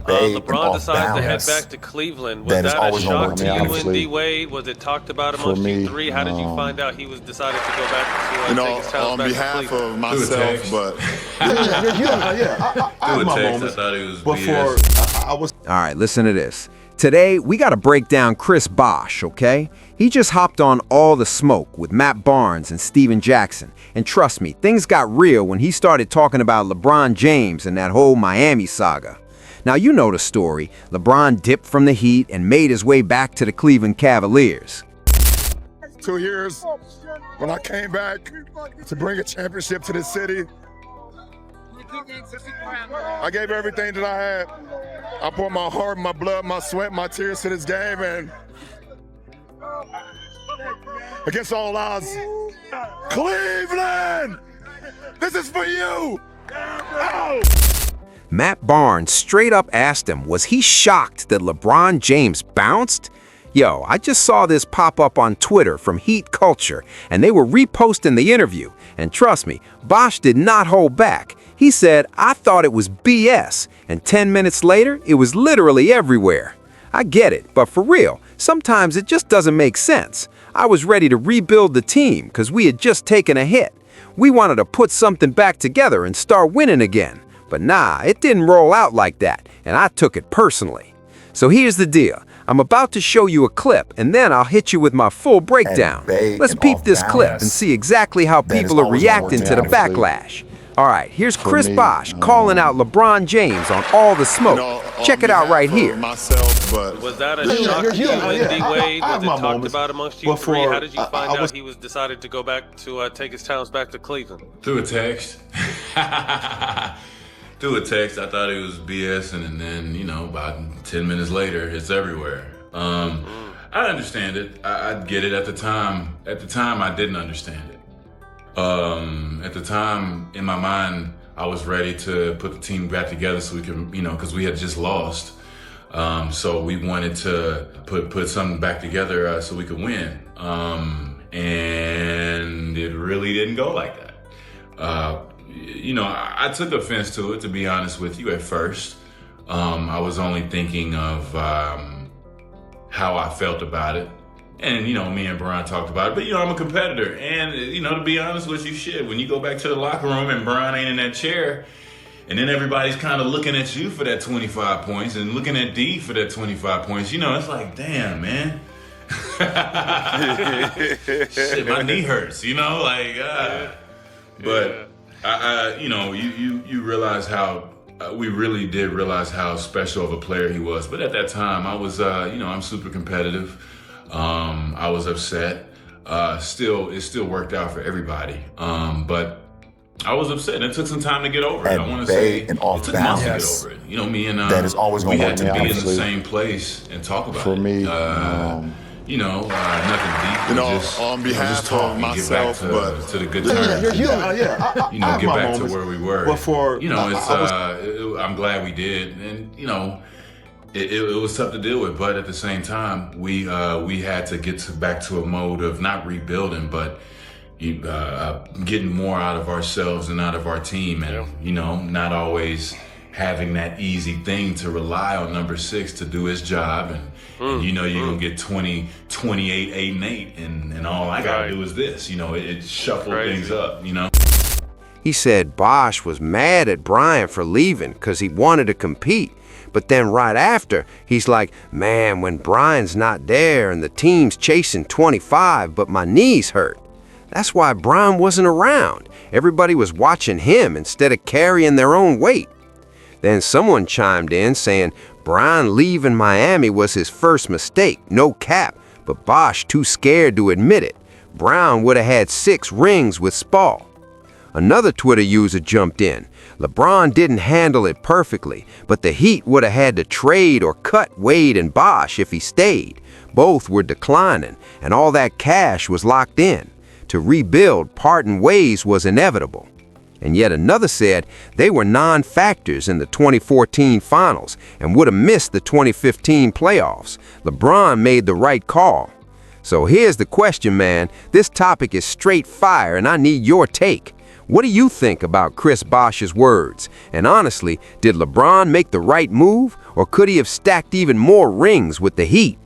LeBron decides to head back to Cleveland. Was that a shock to you and D-Wade? Was it talked about amongst you three? How did you find out he was decided to go back to take his talents back to Cleveland? On behalf of myself, but I thought it was BS. All right, listen to this. Today, we got to break down Chris Bosh, okay? He just hopped on All the Smoke with Matt Barnes and Steven Jackson. And trust me, things got real when he started talking about LeBron James and that whole Miami saga. Now, you know the story. LeBron dipped from the Heat and made his way back to the Cleveland Cavaliers. 2 years, when I came back to bring a championship to this city, I gave everything that I had. I poured my heart, my blood, my sweat, my tears to this game, and against all odds, Cleveland, this is for you. Oh! Matt Barnes straight up asked him, was he shocked that LeBron James bounced? Yo, I just saw this pop up on Twitter from Heat Culture, and they were reposting the interview. And trust me, Bosh did not hold back. He said, I thought it was BS, and 10 minutes later, it was literally everywhere. I get it, but for real, sometimes it just doesn't make sense. I was ready to rebuild the team because we had just taken a hit. We wanted to put something back together and start winning again. But nah, it didn't roll out like that, and I took it personally. So here's the deal. I'm about to show you a clip, and then I'll hit you with my full breakdown. Let's peep this clip and see exactly how people are reacting to the backlash. All right, here's Chris Bosh calling out LeBron James on All the Smoke. Check it out right here. Was that a shock to you and D-Wade? Was it talked about amongst you three? How did you find out he was decided to go back to take his talents back to Cleveland? Through a text. Through a text, I thought it was BS, and then, about 10 minutes later, it's everywhere. I understand it. I get it at the time. At the time, I didn't understand it. At the time, in my mind, I was ready to put the team back together so we can, because we had just lost. So we wanted to put something back together so we could win. And it really didn't go like that. I took offense to it, to be honest with you, at first. I was only thinking of how I felt about it. And, me and Brian talked about it. But, I'm a competitor. And, to be honest with you, when you go back to the locker room and Brian ain't in that chair, and then everybody's kind of looking at you for that 25 points and looking at D for that 25 points, it's like, damn, man. Shit, my knee hurts, But, you realize how, we really did realize how special of a player he was. But at that time, I was, I'm super competitive. I was upset. It still worked out for everybody. But I was upset, and it took some time to get over it. I want to say it took months to get over it. Me and that is always we had to be in the same place and talk about for it. me, nothing deep. On behalf of myself, get back to the good times. Get back to where we were. I'm glad we did, and It was tough to deal with, but at the same time, we had to get back to a mode of not rebuilding, but getting more out of ourselves and out of our team, and not always having that easy thing to rely on number 6 to do his job, and you're gonna get 20, 28, 8 and 8, and all I gotta do is this. It shuffled things up. He said Bosh was mad at Brian for leaving because he wanted to compete. But then right after, he's like, man, when Brian's not there and the team's chasing 25, but my knees hurt. That's why Brian wasn't around. Everybody was watching him instead of carrying their own weight. Then someone chimed in saying Brian leaving Miami was his first mistake, no cap, but Bosh too scared to admit it. Brown would have had 6 rings with Spall. Another Twitter user jumped in. LeBron didn't handle it perfectly, but the Heat would have had to trade or cut Wade and Bosh if he stayed. Both were declining, and all that cash was locked in. To rebuild, parting ways was inevitable. And yet another said they were non-factors in the 2014 finals and would have missed the 2015 playoffs. LeBron made the right call. So here's the question, man. This topic is straight fire, and I need your take. What do you think about Chris Bosh's words? And honestly, did LeBron make the right move, or could he have stacked even more rings with the Heat?